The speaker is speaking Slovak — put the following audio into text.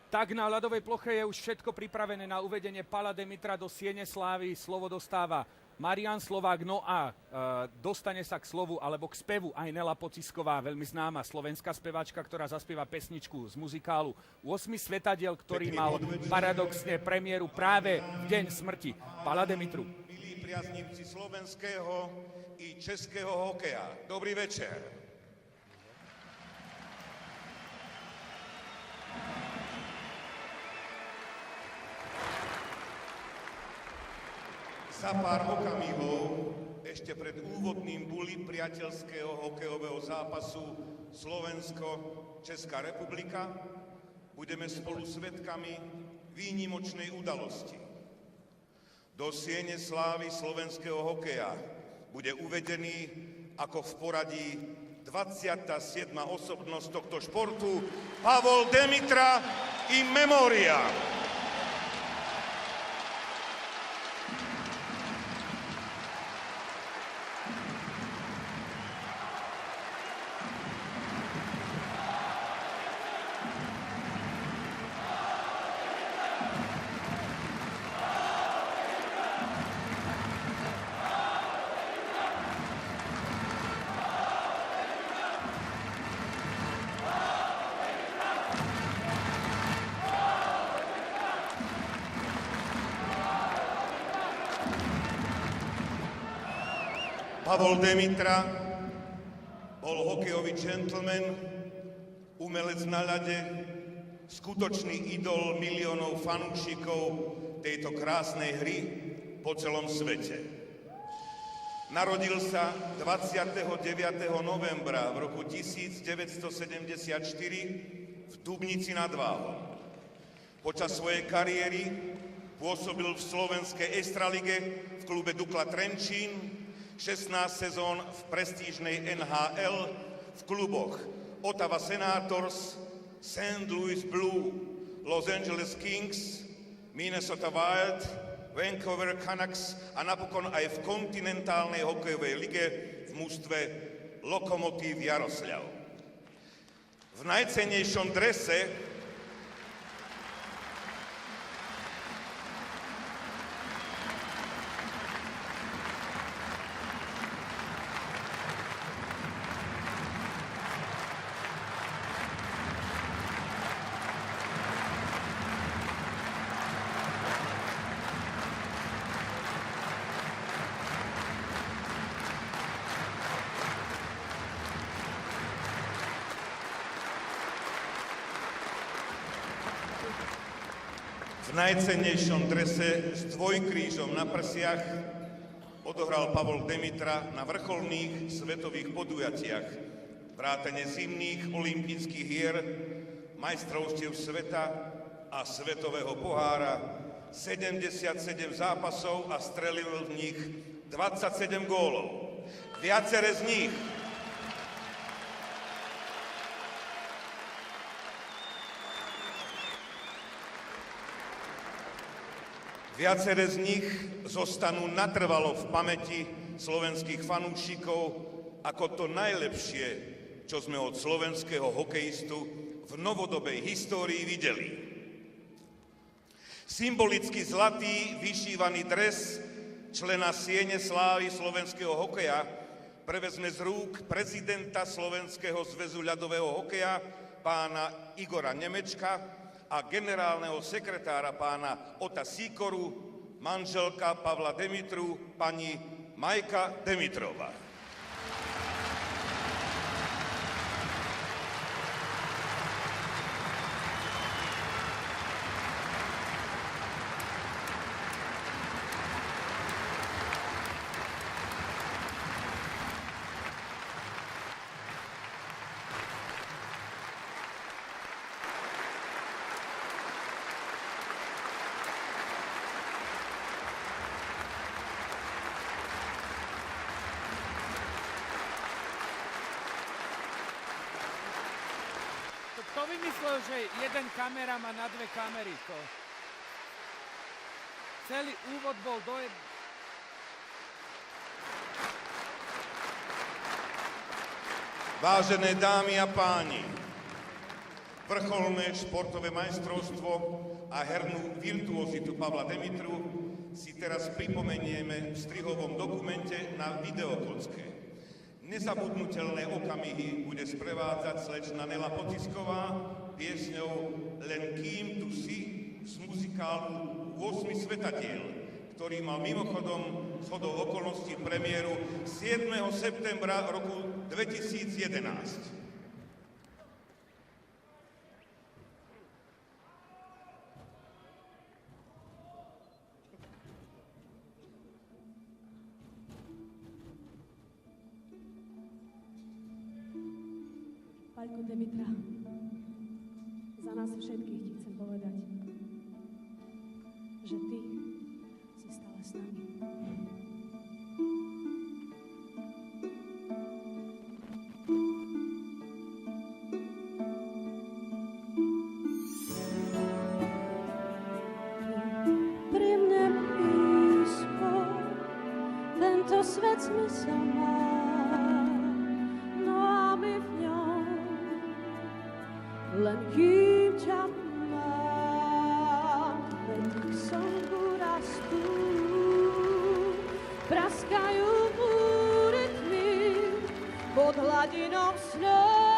Tak na ľadovej ploche je už všetko pripravené na uvedenie Pála Demitra do Siene slávy. Slovo dostáva Marián Slovák, no a dostane sa k slovu alebo k spevu aj Nela Pocisková, veľmi známa slovenská speváčka, ktorá zaspieva pesničku z muzikálu 8 svetadiel, ktorý mal paradoxne premiéru práve v deň smrti Pála Demitru. Milí priaznivci slovenského i českého hokeja, dobrý večer. Za pár okamihov, ešte pred úvodným buli priateľského hokejového zápasu Slovensko-Česká republika, budeme spolu svedkami výnimočnej udalosti. Do Siene slávy slovenského hokeja bude uvedený ako v poradí 27. osobnosť tohto športu Pavol Demitra in memoriam. Pavol Demitra bol hokejový gentleman, umelec na ľade, skutočný idol miliónov fanúšikov tejto krásnej hry po celom svete. Narodil sa 29. novembra v roku 1974 v Dubnici nad Váhom. Počas svojej kariéry pôsobil v slovenskej Extralige v klube Dukla Trenčín, 16 sezón v prestížnej NHL v kluboch Ottawa Senators, St. Louis Blue, Los Angeles Kings, Minnesota Wild, Vancouver Canucks a napokon aj v kontinentálnej hokejovej lige v mužstve Lokomotív Jarosľav. V najcennejšom drese v najcennejšom drese s dvojkrížom na prsiach odohral Pavol Demitra na vrcholných svetových podujatiach vrátane zimných olympijských hier, majstrovstiev sveta a svetového pohára 77 zápasov a strelil v nich 27 gólov. Viacere z nich zostanú natrvalo v pamäti slovenských fanúšikov ako to najlepšie, čo sme od slovenského hokejistu v novodobej histórii videli. Symbolicky zlatý vyšívaný dres člena Siene slávy slovenského hokeja prevezme z rúk prezidenta Slovenského zväzu ľadového hokeja pána Igora Nemečka a generálneho sekretára pána Ota Sýkoru, manželka Pavla Demitru, pani Majka Demitrová. Kto vymyslel, že jeden kamera má na dve kamery? To... Celý úvod bol Vážené dámy a páni, vrcholné športové majstrovstvo a hernú virtuozitu Pavla Demitru si teraz pripomenieme v strihovom dokumente na videokocke. Nezabudnutelné okamihy bude sprevádzať slečna Nela Pocisková piesňou Len kým tu si z muzikálu 8 svetadiel, ktorý mal mimochodom zhodou okolností premiéru 7. septembra roku 2011. Paľko Demitra, za nás všetkých ti chcem povedať, že ty si stále s nami. Pri mne blízko, tento svet zmysel má, no a my v ňom len kým ťa mám, veď slnku rastú, praskajú múry tmy pod hladinou snov.